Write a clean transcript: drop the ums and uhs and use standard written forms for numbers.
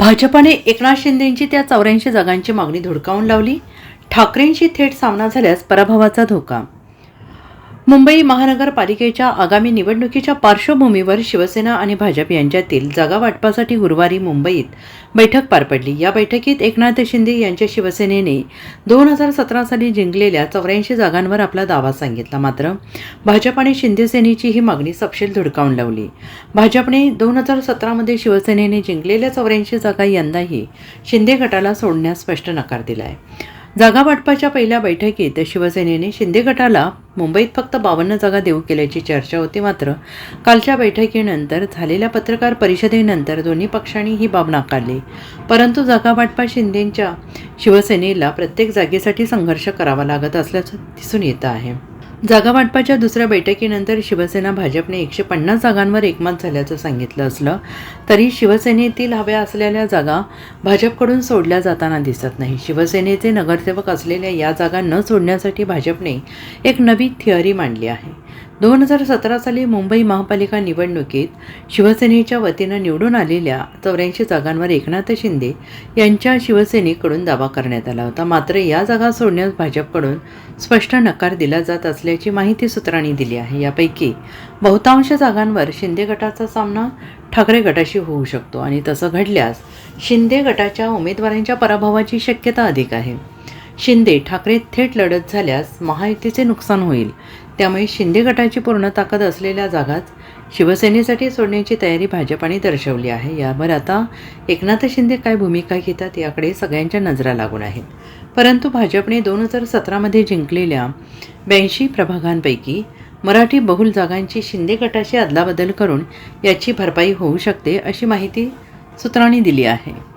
भाजपाने एकनाथ शिंदेंची त्या 84 जागांची मागणी धुडकावून लावली. ठाकरेंशी थेट सामना झाल्यास पराभवाचा धोका. मुंबई महानगरपालिकेच्या आगामी निवडणुकीच्या पार्श्वभूमीवर शिवसेना आणि भाजप यांच्यातील जागा वाटपासाठी गुरुवारी मुंबईत बैठक पार पडली. या बैठकीत एकनाथ शिंदे यांच्या शिवसेनेने 2017 साली जिंकलेल्या 84 जागांवर आपला दावा सांगितला. मात्र भाजप आणि शिंदे सेनेची ही मागणी सपशेल धुडकावून लावली. भाजपने 2017 मध्ये शिवसेनेने जिंकलेल्या 84 जागा यंदाही शिंदे गटाला सोडण्यास स्पष्ट नकार दिला आहे. जागा वाटपाच्या पहिल्या बैठकीत शिवसेनेने शिंदे गटाला मुंबईत फक्त 52 जागा देऊ केल्याची चर्चा होती. मात्र कालच्या बैठकीनंतर झालेल्या पत्रकार परिषदेनंतर दोन्ही पक्षांनी ही बाब नाकारली. परंतु जागा वाटपात शिंदेंच्या शिवसेनेला प्रत्येक जागेसाठी संघर्ष करावा लागत असल्याचं दिसून येतं आहे. जागा वाटपाच्या दुसऱ्या बैठकीनंतर शिवसेना भाजपने 150 जागांवर एकमत झाल्याचं सांगितलं असलं तरी शिवसेनेतील हव्या असलेल्या जागा भाजपकडून सोडल्या जाताना दिसत नाही. शिवसेनेचे नगरसेवक असलेल्या या जागा न सोडण्यासाठी भाजपने एक नवी थिअरी मांडली आहे. 2017 साली मुंबई महापालिका निवडणुकीत शिवसेनेच्या वतीनं निवडून आलेल्या 84 जागांवर एकनाथ शिंदे यांच्या शिवसेनेकडून दावा करण्यात आला होता. मात्र या जागा सोडण्यास भाजपकडून स्पष्ट नकार दिला जात असल्याची माहिती सूत्रांनी दिली आहे. यापैकी बहुतांश जागांवर शिंदे गटाचा सामना ठाकरे गटाशी होऊ शकतो आणि तसं घडल्यास शिंदे गटाच्या उमेदवारांच्या पराभवाची शक्यता अधिक आहे. शिंदे ठाकरे थेट लढत झाल्यास महायुतीचे नुकसान होईल. त्यामुळे शिंदे गटाची पूर्ण ताकद असलेल्या जागाच शिवसेनेसाठी सोडण्याची तयारी भाजपाने दर्शवली आहे. यावर आता एकनाथ शिंदे काय भूमिका घेतात याकडे सगळ्यांच्या नजरा लागून आहेत. परंतु भाजपने 2017 मध्ये जिंकलेल्या 82 प्रभागांपैकी मराठी बहुल जागांची शिंदे गटाशी अदलाबदल करून याची भरपाई होऊ शकते अशी माहिती सूत्रांनी दिली आहे.